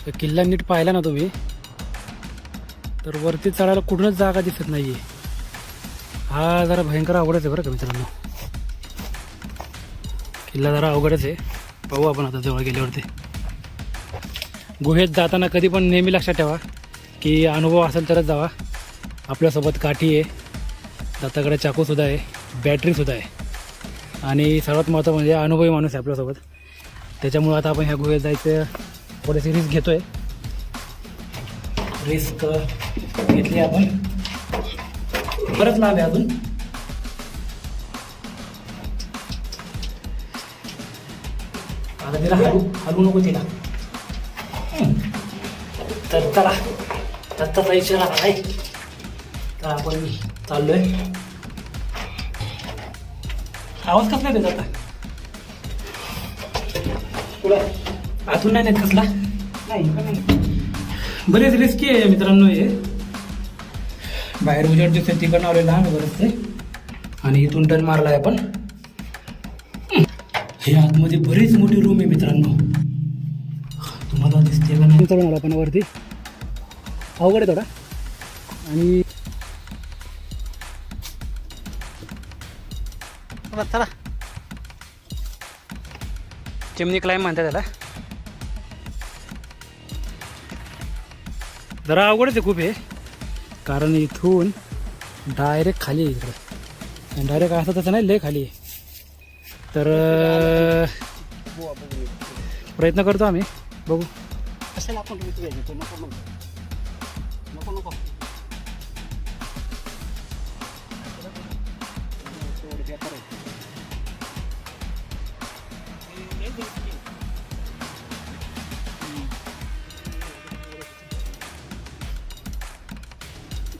तर किल्ला नीट पाहिला ना तुम्ही तर वरती चढायला कुठूनच जागा दिसत नाहीये. हा जरा भयंकर अवघडच आहे बरं का मित्रांनो. किल्ला जरा अवघडच आहे. पाहू आपण आता जवळ गेल्यावरती. गुहेत जाताना कधी पण नेहमी लक्षात ठेवा की अनुभव असेल तरच जावा. आपल्यासोबत काठी आहे, दाताकडे चाकूसुद्धा आहे, बॅटरीसुद्धा आहे आणि सर्वात महत्त्व म्हणजे अनुभवी माणूस आहे आपल्यासोबत. त्याच्यामुळं आता आपण ह्या गुहेत जायचं थोडीशी रिस्क घेतो आहे. रिस्क घेतली आपण. बरंच लांब आहे अजून. आता तिला हलू नको तिला. तर चला रस्ता इशारा आहे तर आपण चाललोय. आवाज कसला देत आता तुला आतून नाही देत कसला नाही. बरेच रिस्की आहे मित्रांनो. हे बाहेर उजेड दिसते तिकडनं आले लहान बरंच ते आणि इथून टर्न मारलाय आपण. हे आतमध्ये बरीच मोठी रूम आहे मित्रांनो. तुम्हाला दिसते का नाही चढून आलो आपण वरती. अवघड आहे थोडा आणि चला चिमणी क्लाइंब म्हणतात त्याला. जरा अवघडच आहे खूप हे, कारण इथून डायरेक्ट खाली आहे इकडं. डायरेक्ट असं तसं नाही, लय खाली आहे. तर प्रयत्न करतो आम्ही, बघू. कशाला आपण नको नको नको नको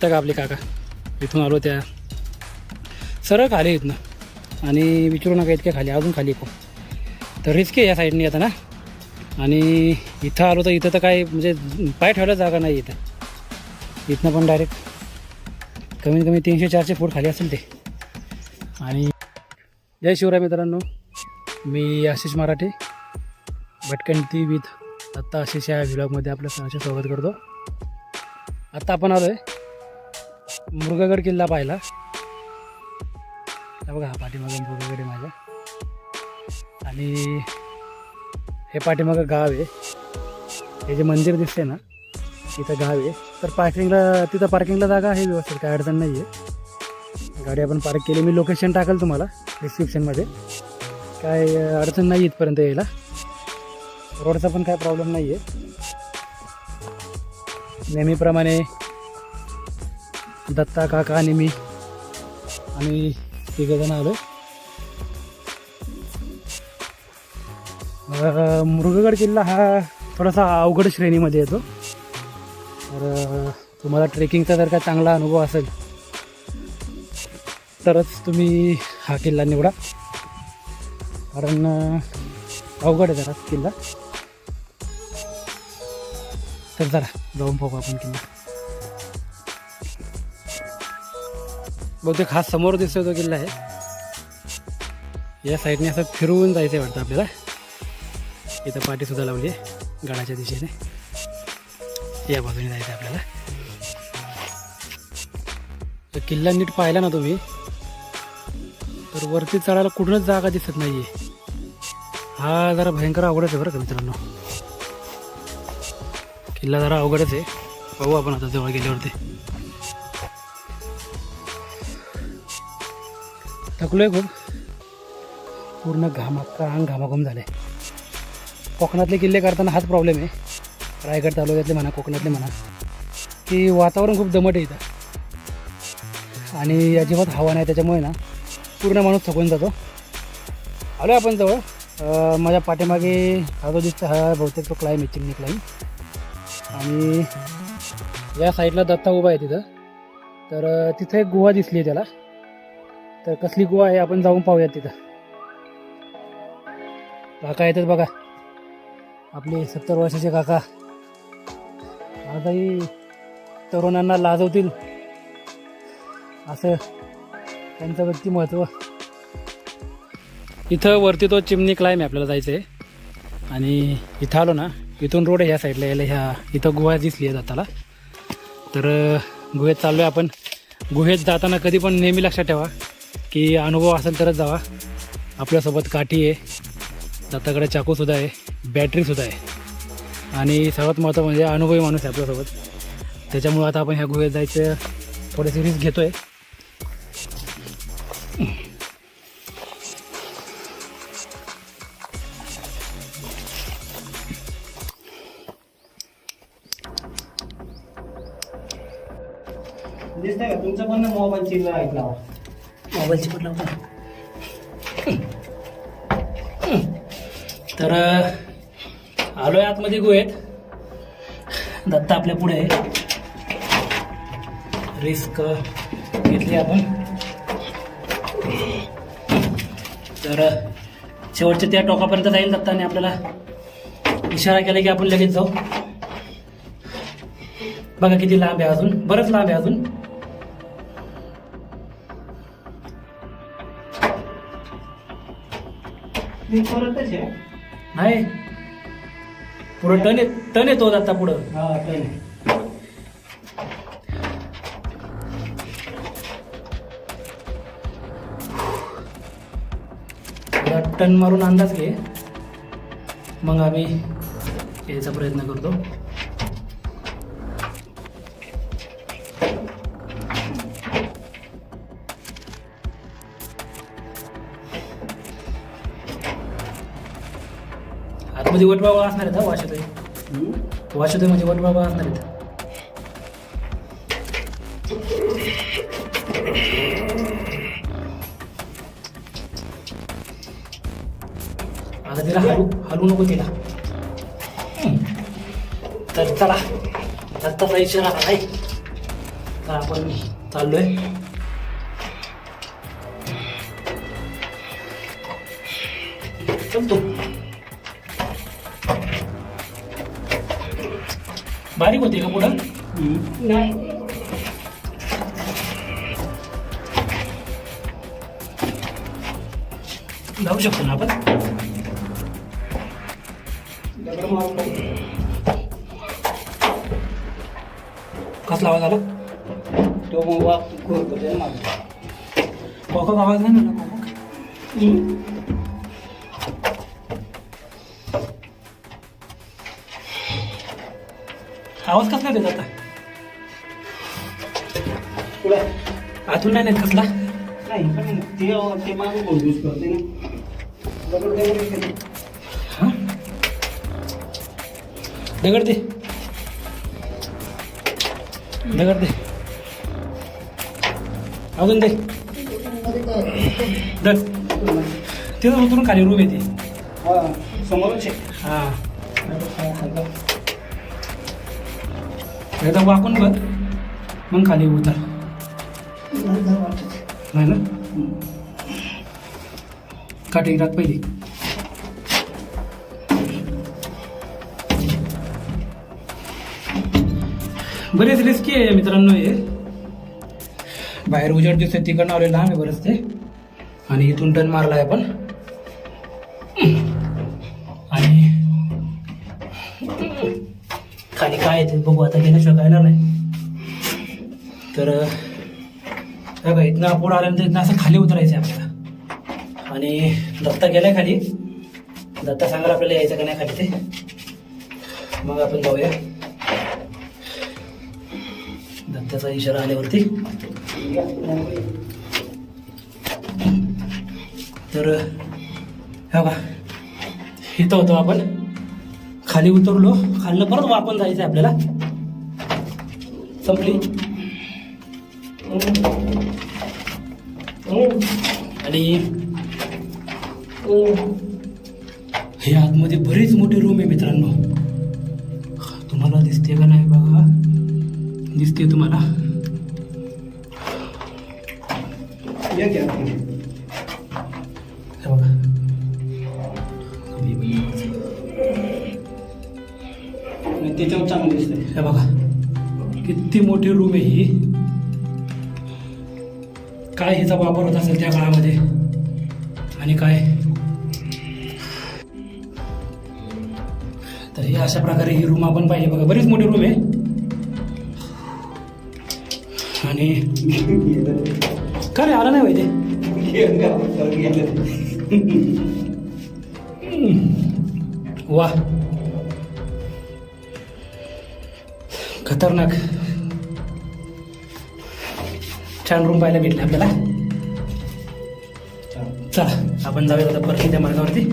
का आपले काका इथून आलो त्या सरळ खाली इथनं आणि विचारू नका इतक्या खाली, अजून खाली खूप. तर रिस्क आहे या साईडने आता ना. आणि इथं आलो तर इथं तर काय म्हणजे पाय ठेवायला जागा नाही. इथनं पण डायरेक्ट कमीत कमी 300-400 फूट खाली असेल ते. आणि जय शिवराय मित्रांनो, मी आशिष मराठे, भटकंती विथ दत्ता आशिष या व्हिलॉगमध्ये आपलं सहर्ष स्वागत करतो. आत्ता आपण आलो आहे मुरगगड किल्ला पाहिला. बघा हा पाठीमागं मुरगगड आहे माझ्या आणि हे पाठीमागं गाव आहे. हे जे मंदिर दिसते ना तिथं गाव आहे. तर तिथं पार्किंगला जागा आहे व्यवस्थित, काय अडचण नाही आहे. गाडी आपण पार्क केली. मी लोकेशन टाकेल तुम्हाला डिस्क्रिप्शनमध्ये. काय अडचण नाही इथपर्यंत यायला. रोडचा पण काय प्रॉब्लेम नाही आहे. नेहमीप्रमाणे दत्ता काका आणि मी आम्ही तिघजण आलो. मुरगगड किल्ला हा थोडासा अवघड श्रेणीमध्ये येतो. तर तुम्हाला ट्रेकिंगचा जर का चांगला अनुभव असेल तरच तुम्ही हा किल्ला निवडा, कारण अवघड आहे जरा किल्ला. तर जरा जाऊन पाहू आपण किल्ला. बहुतेक हा समोर दिसतो तो किल्ला आहे. या साईडने असं फिरवून जायचं आहे वाटतं आपल्याला. इथं पाठीसुद्धा लावली आहे गडाच्या दिशेने. या बाजूने जायचं आहे आपल्याला. तर किल्ला नीट पाहिला ना तुम्ही तर वरती चढायला कुठूनच जागा दिसत नाहीये. हा जरा भयंकर अवघडच आहे बरं का मित्रांनो. किल्ला जरा अवघडच आहे. पाहू आपण आता जवळ गेल्यावरती. थकलोय खूप. पूर्ण अंग घामाघूम झाले. कोकणातले किल्ले करताना हाच प्रॉब्लेम आहे. रायगड तालुक्यातले म्हणा, कोकणातले म्हणा, की वातावरण खूप दमट आहे इथं आणि अजिबात हवा नाही. त्याच्यामुळे ना पूर्ण माणूस थकून जातो. आलो आपण जवळ. माझ्या पाठीमागे हा जो दिसतो हा बहुतेक तो क्लाइंब आहे, चिमणी क्लाइंब. आणि या साईडला दत्ता उभा आहे तिथं. तर तिथं एक गुहा दिसली आहे त्याला. तर कसली गुहा आहे आपण जाऊन पाहूयात तिथं. काका येतात बघा, आपले 70 वर्षाचे काका. आजही तरुणांना लाजवतील असं त्यांचं व्यक्तिमत्व. इथं वरती तो चिमणी क्लाइंब आहे, आपल्याला जायचं आहे. आणि इथं आलो ना इथून रोड आहे ह्या साईडला यायला. ह्या इथं गुहा दिसली आहे जाताला. तर गुहेत चाललो आहे आपण. गुहेत जाताना कधी पण नेहमी लक्षात ठेवा की अनुभव असेल तरच जावा. आपल्यासोबत काठी आहे, दाताकडे चाकूसुद्धा आहे, बॅटरीसुद्धा आहे आणि सर्वात महत्त्व म्हणजे अनुभवी माणूस आहे आपल्यासोबत. त्याच्यामुळं आता आपण ह्या गुहेत जायचं थोडीशी रिस्क घेतो आहे. दिसतंय का तुमचं पण मोबाईलची लाईट लावा. मोबाईलची पण लावतो. तर आलोय आतमध्ये गुहेत. दत्ता आपल्या पुढे आहे. रिस्क घेतली आपण. तर शेवटच्या त्या टोकापर्यंत जाईल दत्ताने आपल्याला इशारा केला की आपण लगेच जाऊ. बघा किती लांब आहे अजून, बरंच लांब आहे अजून. मी परतच आहे. नाही पुढं टन येतो दत्ता पुढं. हा काय नाही. टन मारून अंदाज घे, मग आम्ही यायचा प्रयत्न करतो. आतमध्ये वटबाबा असणार आहेत. वाशतोय म्हणजे वटबाबा असणार आहेत. आता तिला हलू नको तिला. तर चला दत्ताचा इशारा आहे तर आपण चाललोय. चलतो. बारीक होते का पुढं? नाही जाऊ शकतो ना आपण. दगड मारून कसला आवाज आला? तो मग घोरतो माझा. कोकक आवाज नाही ना कोकक. आवाज कसला देत आता? तुला आतून नाही देत कसला? नाही पण ते मागं कोण यूज करते ना. दगड दगड हां दगड दे, दगड दे, अजून दे. दग तिथं उतरून खाली रूम येते. हा समोरच आहे. हां एकदा वाकून बघ मग खाली उतर. नाही ना काठी टाक पहिली. बरेच रिस्की आहे मित्रांनो हे. बाहेर उजेड दिसतोय तिकडनं आले लांब आहे बरंच ते. आणि इथून टर्न मारलाय आपण. आणि खाली काय आहे ते बघू आता, गेल्याशिवाय काय येणार नाही. तर बघा इथनं पुढं आल्यानंतर इथनं असं खाली उतरायचं आहे आपल्याला. आणि दत्ता गेलाय खाली. दत्ता सांगाल आपल्याला यायचं का नाही खाली ते. मग आपण जाऊया. दत्ताचा इशारा आल्यावरती. तर हे बघा इथं होतो आपण. खाली उतरलो, खालनं परत वाकून जायचं आहे आपल्याला. संपली. आणि हे आतमध्ये बरेच मोठे रूम आहे मित्रांनो. तुम्हाला दिसते का नाही बघा. दिसते तुम्हाला? या क्या हे बघा त्याच्यावर चांगलं दिसतंय. हे बघा किती मोठी रूम आहे ही. काय हिचा वापर होत असेल त्या काळामध्ये आणि काय. तर ही अशा प्रकारे ही रूम आपण पाहिजे बघा, बरीच मोठी रूम आहे. आणि का रे आला नाही पाहिजे. वा खतरनाक छान रूम पाहायला भेटले आपल्याला. चला आपण जाऊया आता परत त्या मार्गावरती.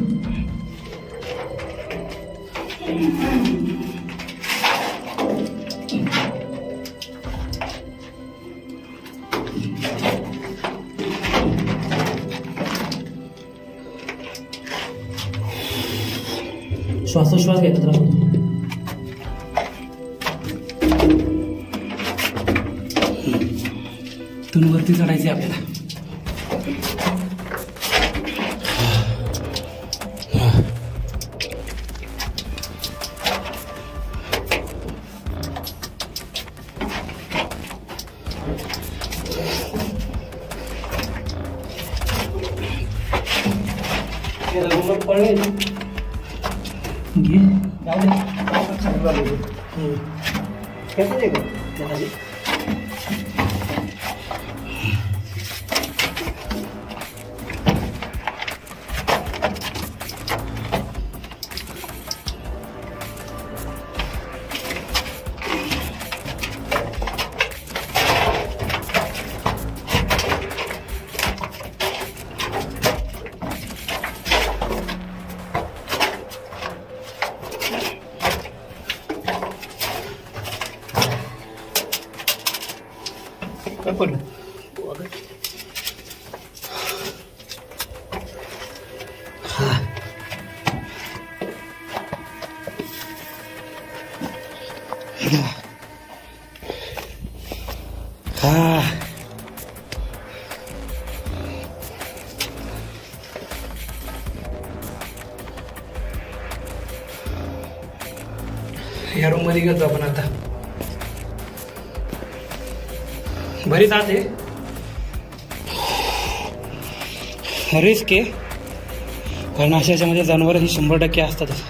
श्वासोश्वास घेतात राहू. इथून वरती चढायचे आपल्याला. पडले घे जाऊ दे. कसं आहे गं त्यासाठी? काय पडलं? या रूम मध्ये घेतो आपण आता. बरीच आत आहे, रिस्क आहे, कारण अशा याच्यामध्ये जनावर ही 100% असतातच.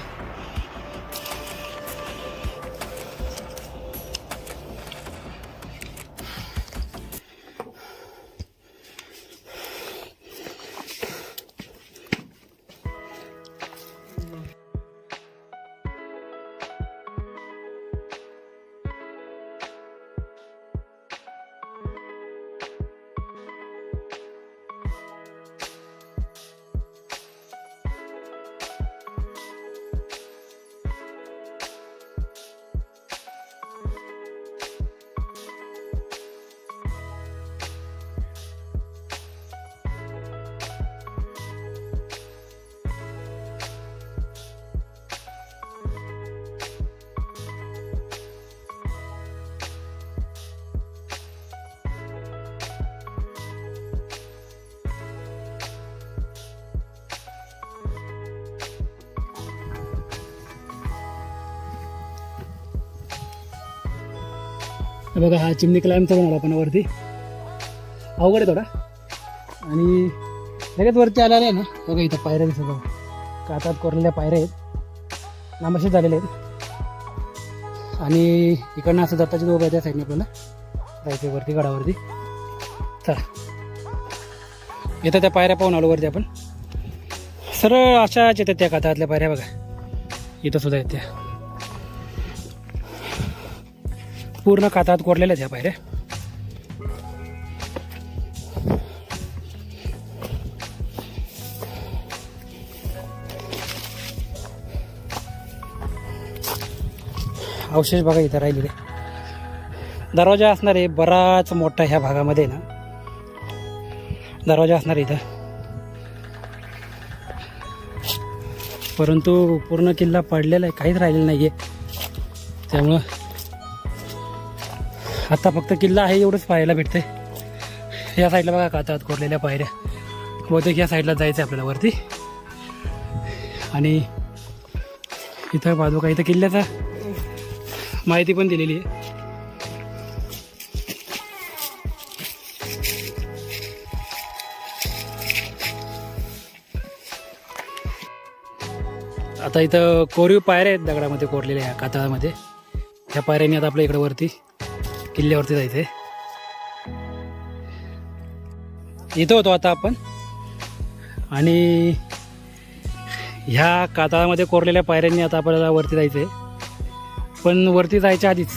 हे बघा, हा चिमणी क्लाइंबचा बनवला आपण वरती. अवघड आहे थोडा. आणि लगेच वरती आलेला आहे ना, बघा इथं पायऱ्या दिसत बघा, कातात कोरलेल्या पायऱ्या आहेत, लांबशीच झालेल्या आहेत. आणि इकडनं असं दत्ताची दोघं त्या साईडने आपल्याला जायचं वरती गडावरती. चला इथं त्या पायऱ्या पाहून आलो वरती आपण. सरळ अशाच येतात त्या कातातल्या पायऱ्या बघा, इथं सुद्धा आहेत त्या पूर्ण कातात कोरलेल्या त्या पायऱ्या. अवशेष बघा इथं राहिलेले. दरवाजा असणार आहे बराच मोठा ह्या भागामध्ये ना, दरवाजा असणार इथं. परंतु पूर्ण किल्ला पडलेला आहे, काहीच राहिलेलं नाही आहे. त्यामुळं आता फक्त किल्ला आहे एवढंच पाहायला भेटतंय. या साईडला बघा कातात कोरलेल्या पायऱ्या, बहुतेक या साईडला जायचं आहे आपल्याला वरती. आणि इथं बाजूका इथं किल्ल्याचा माहिती पण दिलेली आहे. आता आता इथं कोरीव पायऱ्या आहेत दगडामध्ये कोरलेल्या ह्या कातळामध्ये. ह्या पायऱ्यांनी आता आपल्या इकडं वरती किल्ल्यावरती जायचं आहे. इथं होतो आता आपण आणि ह्या कातळामध्ये कोरलेल्या पायऱ्यांनी आता आपल्याला वरती जायचं आहे. पण वरती जायच्या आधीच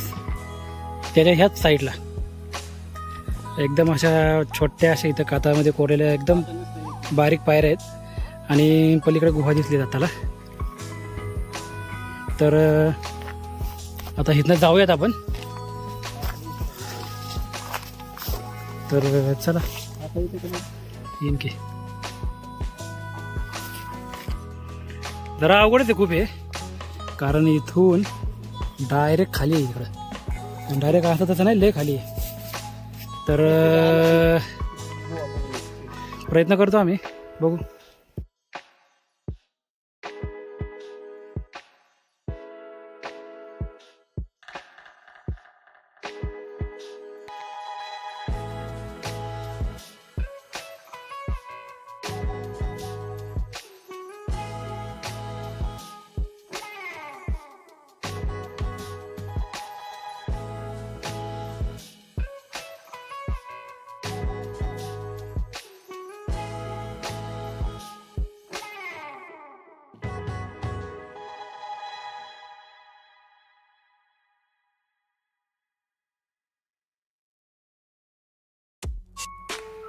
त्याच्या ह्याच साईडला एकदम अशा छोट्या अशा इथं कातळामध्ये कोरलेल्या एकदम बारीक पायऱ्या आहेत आणि पलीकडे गुहा दिसली जाताला. तर आता इथनं जाऊयात आपण. तर चला येईन की. जरा अवघडच आहे खूप हे, कारण इथून डायरेक्ट खाली आहे इकडं. डायरेक्ट असं तसं नाही, लय खाली आहे. तर प्रयत्न करतो आम्ही, बघू.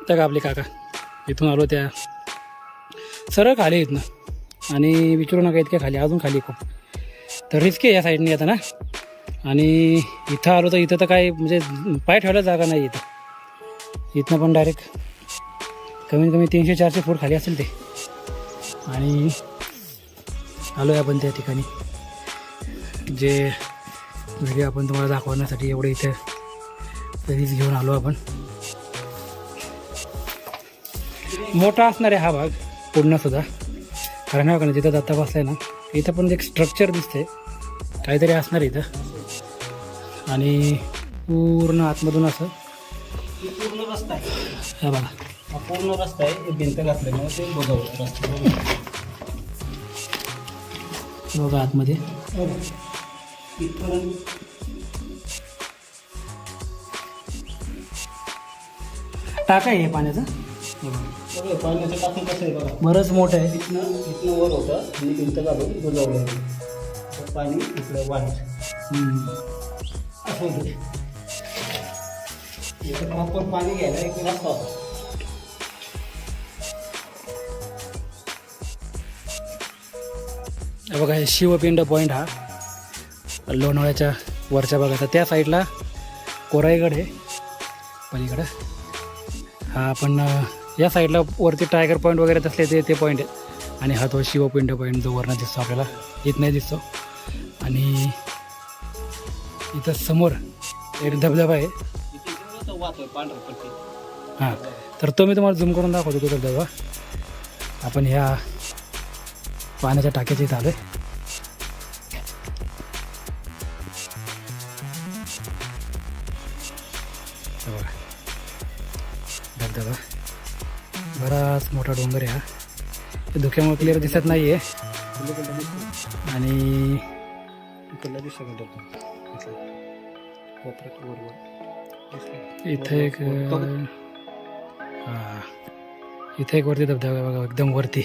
त्या का आपले काका इथून आलो त्या सरळ खाली इथनं आणि विचारू नका इतक्या खाली, अजून खाली खूप. तर रिस्क आहे या साईडने आता ना. आणि इथं आलो तर इथं तर काय म्हणजे पाय ठेवायला जागा नाही इथं. इथनं पण डायरेक्ट कमीत कमी 300-400 फूट खाली असेल ते. आणि आलो आहे आपण त्या ठिकाणी, जे व्हिडिओ आपण तुम्हाला दाखवण्यासाठी एवढे इथं रिस्क घेऊन आलो आपण. मोठा असणार आहे हा भाग पूर्ण सुद्धा, कारण हा का जिथं दत्ता बसलाय ना इथं पण एक स्ट्रक्चर दिसते, काहीतरी असणार इथं. आणि पूर्ण आतमधून असं पूर्ण रस्ता आहे. हा बघा, हा पूर्ण रस्ता आहे. हे भिंत घातल्यामुळे ते बघावं रस्ता बघा आतमध्ये इथपर्यंत. टाका आहे पाण्याचं, बघा पाण्याचं टाकून कसं आहे बघा, बरंच मोठं आहे. इथनं वर होतं आणि भिंत घालून बुजवलं. तर पाणी इकडं वाढत असं होतं. इथं प्रॉपर पाणी घ्यायला एक रस्ता होता. बघा हे शिवपिंड पॉईंट हा लोणावळ्याच्या वरच्या भागाचा. त्या साईडला कोराईगड आहे पलीकडं. हा आपण या साईडला वरती टायगर पॉईंट वगैरे असले ते पॉईंट आहे. आणि हा तो शिवपिंड पॉईंट जो वरनं दिसतो आपल्याला, इथं नाही दिसतो. आणि इथं समोर एक धबधबा आहे. हां, तर तो मी तुम्हाला झूम करून दाखवतो तो धबधबा. आपण ह्या पाण्याच्या टाक्याच्या इथं आलो आहे. बघा धबधबा, बराच मोठा डोंगर आहे हा. धुक्यामुळे क्लिअर दिसत नाही आहे. आणि इथं एक हां, इथं एक वरती धबधबा आहे बघा, एकदम वरती.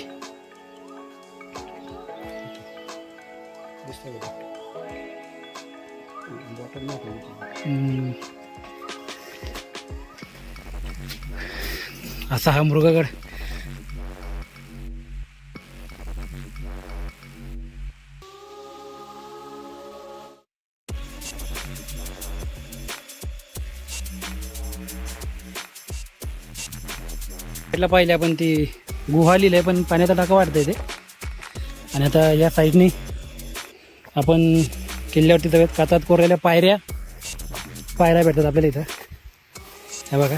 असा हा मृगगड. पाहिले आपण ती गुहा लिहिलंय, पण पाण्याचा टाका वाटतंय ते. आणि आता या साईडनी आपण किल्ल्यावरती जाऊयात. कातात कोरलेल्या पायऱ्या भेटतात आपल्याला इथं. हे बघा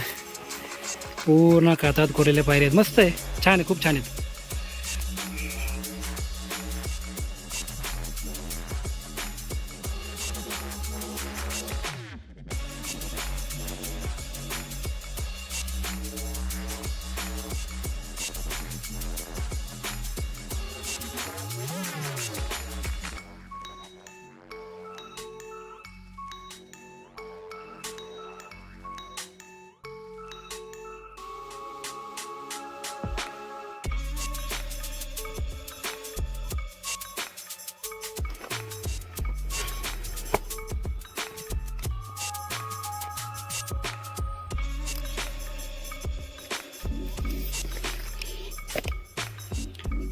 पूर्ण कातात कोरलेल्या पायऱ्या आहेत. मस्त आहे, छान आहे, खूप छान आहेत.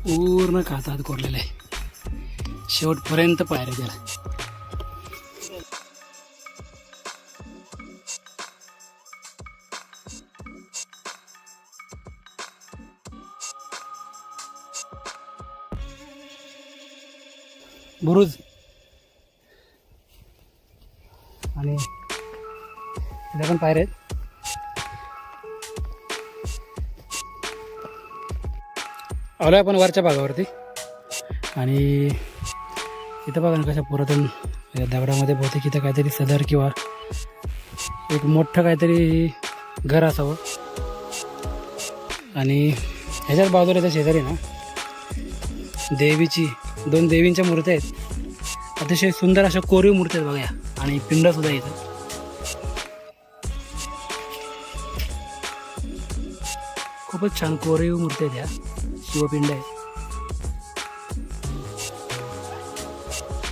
पूर्ण कातात कोरलेलं आहे, शेवटपर्यंत पायऱ्या त्याला. बुरुज आणि इथे पण पायऱ्या आहेत. आलो आपण वरच्या भागावरती आणि इथं बघा ना कशा पुरातन या दगडामध्ये बहुतेक इथं काहीतरी सदर किंवा एक मोठं काहीतरी घर असावं. आणि ह्याच्याच बाजूला त्या शेजारी ना देवीची 2 देवींच्या मूर्त्या आहेत. अतिशय सुंदर अशा कोरीव मूर्ती आहेत बघा या, आणि पिंड सुद्धा इथं. खूपच छान कोरीव मूर्ती आहेत या, शिवपिंड आहे.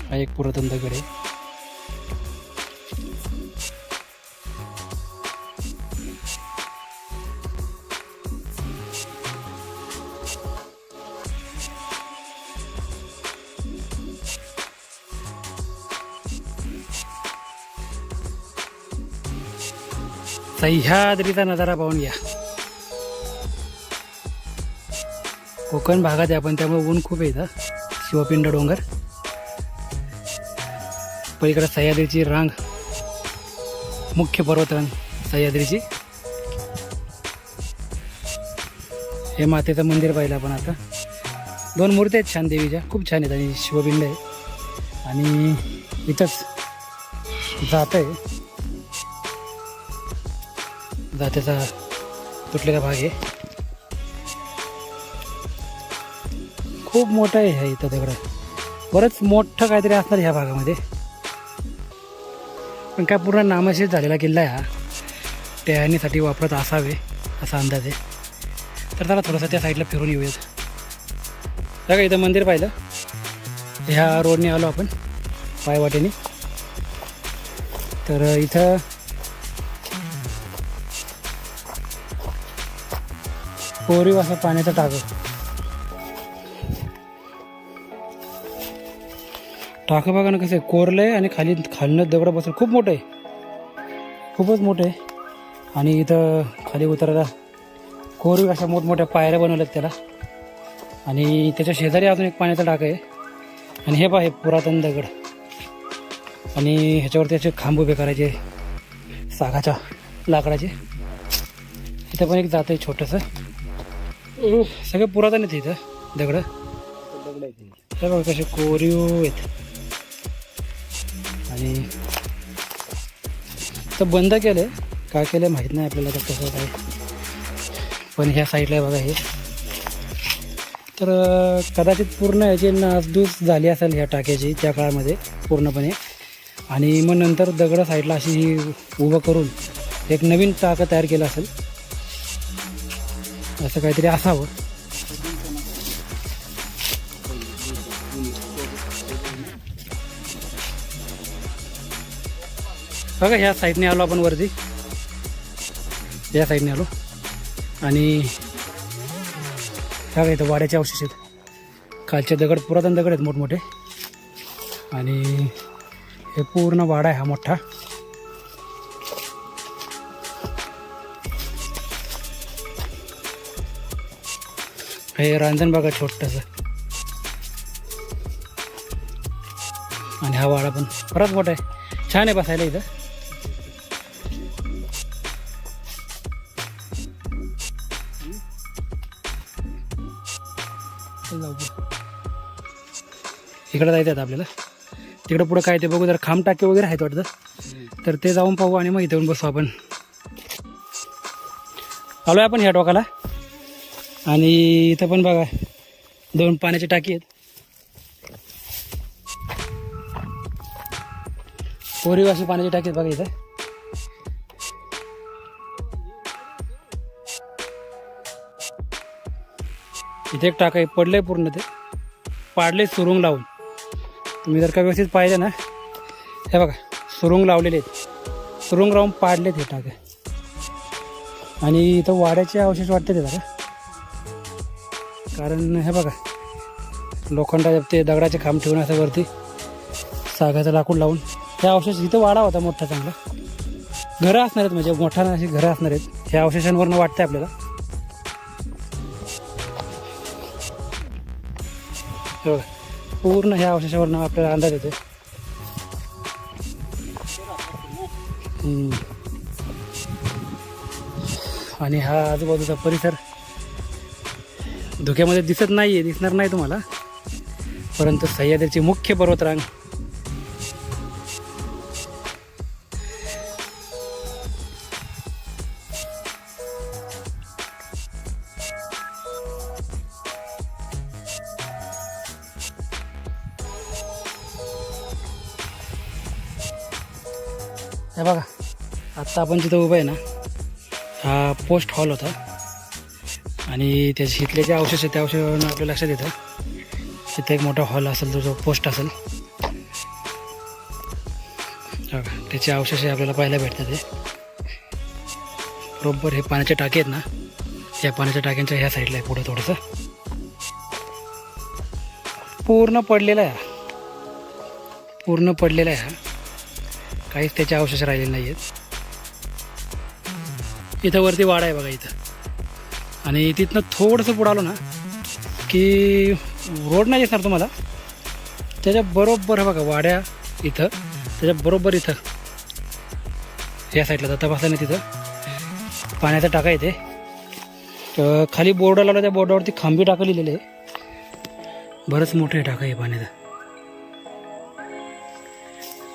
हा एक पुरातन दगड आहे. सह्याद्रीचा नजारा पाहून घ्या. कोकण भागात आहे आपण, त्यामुळे ऊन खूप येतं. शिवपिंड डोंगर, पलीकडे सह्याद्रीची रांग, मुख्य पर्वतरांग सह्याद्रीची. हे मातेचं मंदिर पाहिलं आपण आता. 2 मूर्ती आहेत छान देवीच्या, खूप छान आहेत. आणि शिवपिंड आहे. आणि इथंच जात आहे, जात्याचा तुटलेला भाग आहे. खूप मोठं आहे ह्या इथं दगड. बरंच मोठं काहीतरी असणार ह्या भागामध्ये, पण काय पूर्ण नामशेष झालेला किल्ला आहे हा. टहळणीसाठी वापरत असावे असा अंदाज आहे. तर त्याला थोडंसं त्या साईडला फिरून येऊयात. बघा इथं मंदिर पाहिलं, ह्या रोडने आलो आपण पायवाटेने. तर इथं कोरीव असं पाण्याचं टाकं बघा ना कसं आहे, कोरलं आहे. आणि खालनं दगड बसलं, खूप मोठं आहे, खूपच मोठं आहे. आणि इथं खाली उतरायला कोरीव अशा मोठमोठ्या पायऱ्या बनवल्यात त्याला. आणि त्याच्या शेजारी अजून एक पाण्याचा टाकं आहे. आणि हे हे पुरातन दगड. आणि ह्याच्यावरती असे खांब उभे करायचे सागाच्या लाकडाचे. इथं पण एक जात आहे छोटंसं. सगळं पुरातन आहेत इथं दगड. बघा कसे कोरीव आहेत. आणि तर बंद केलं, काय केलं माहीत नाही आपल्याला तर कसं काय. पण ह्या साईडला बघा हे. तर कदाचित पूर्ण याची नासधूस झाली असेल ह्या टाक्याची त्या काळामध्ये पूर्णपणे. आणि मग नंतर दगड साईडला अशी ही उभं करून एक नवीन टाकं तयार केलं असेल, असं काहीतरी असावं. बघा ह्या साईडने आलो आपण वरती, या साईडने आलो. आणि बघा इथं वाड्याचे अवशेष आहेत. खालचे दगड पुरातन दगड आहेत मोठमोठे. आणि हे पूर्ण वाडा आहे हा मोठा. हे रांजण बघा छोटंसं. आणि हा वाडा पण बराच मोठा आहे, छान आहे बसायला इथं. इकडं जायचं आहे आपल्याला. तिकडं पुढं काय ते बघू, जर खांब टाके वगैरे आहेत वाटतं, तर ते जाऊन पाहू. आणि मग इथे येऊन बसू आपण. आलो आहे आपण ह्या टोकाला. आणि इथं पण बघा 2 पाण्याची टाकी आहेत. कोरीव अशी पाण्याची टाकी आहेत बघा इथं. इथे एक टाका आहे, पडलंय पूर्ण, ते पाडले सुरुंग लावून. तुम्ही जर का व्यवस्थित पाहिजे ना, हे बघा सुरुंग लावलेले आहेत, सुरुंग लावून पाडलेत हे टाके. आणि इथं वाड्याचे अवशेष वाटते ते जरा, कारण हे बघा लोखंडाचे ते दगडाचे खांब ठेवून असं वरती सागाचं लाकूड लावून ह्या अवशेष इथं वाडा होता मोठा चांगला. घरं असणार आहेत म्हणजे मोठा अशी घरं असणार आहेत. ह्या अवशेषांवरनं वाटतंय आपल्याला. हे बघा पूर्ण ह्या अवशेषावरनं आपल्याला अंदाज येतो. आणि हा आजूबाजूचा परिसर धुक्यामध्ये दिसणार नाही तुम्हाला, परंतु सह्याद्रीची मुख्य पर्वतरांग हे बघा. आत्ता आपण जिथं उभं आहे ना, हा पोस्ट हॉल होता आणि त्याचे इथले जे अवशेष आहे त्या अवशेषावरून आपल्या लक्षात येतं तिथे एक मोठा हॉल असेल, तो जो पोस्ट असेल बघा. त्याचे अवशेष आपल्याला पाहायला भेटतात. ते बरोबर हे पाण्याचे टाके आहेत ना, या पाण्याच्या टाक्यांच्या ह्या साईडला आहे पुढं थोडंसं पूर्ण पडलेलं आहे. पूर्ण पडलेला आहे हा, काहीच त्याचे अवशेष राहिलेले नाही आहेत. इथं वरती वाडा आहे बघा इथं. आणि तिथनं थोडंसं पुढं आलो ना की रोड नाही दिसणार तुम्हाला, त्याच्याबरोबर बघा वाड्या इथं, त्याच्याबरोबर इथं या साईडला जाता बसला नाही तिथं पाण्याचा टाका येते. तर खाली बोर्ड लावला, त्या बोर्डावरती खांबी टाका लिहिलेले आहे. बरंच मोठे टाका आहे पाण्याचा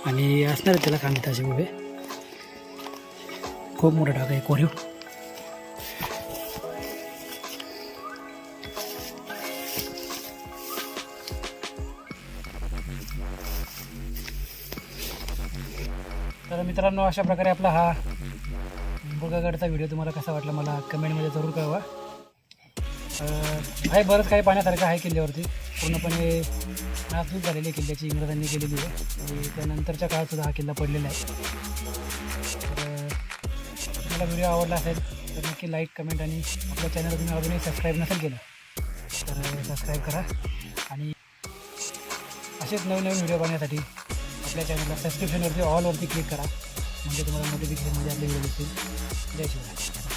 आणि असणार आहे त्याला खांबी ताजे उभे. खूप मोठा टाका आहे कोरीव. तर मित्रांनो, अशा प्रकारे आपला हा बुरगागडचा व्हिडिओ तुम्हाला कसा वाटला मला कमेंटमध्ये जरूर कळवा. आहे बरंच काही पाण्यासारखं आहे किल्ल्यावरती. पूर्णपणे नासधूस झालेली किल्ल्याची इंग्रजांनी केलेली आहे आणि त्यानंतरच्या काळात सुद्धा हा किल्ला पडलेला आहे. तर तुम्हाला व्हिडिओ आवडला असेल तर नक्की लाईक, कमेंट आणि आपल्या चॅनलला तुम्ही अजूनही सबस्क्राईब नसेल केलं तर सबस्क्राईब करा. आणि असेच नवीन व्हिडिओ पाहण्यासाठी आपल्या चॅनलला सबस्क्रिप्शनवरती ऑलवरती क्लिक करा, म्हणजे तुम्हाला नोटिफिकेशनमध्ये आपले व्हिडिओ दिसतील. जय शिवराय.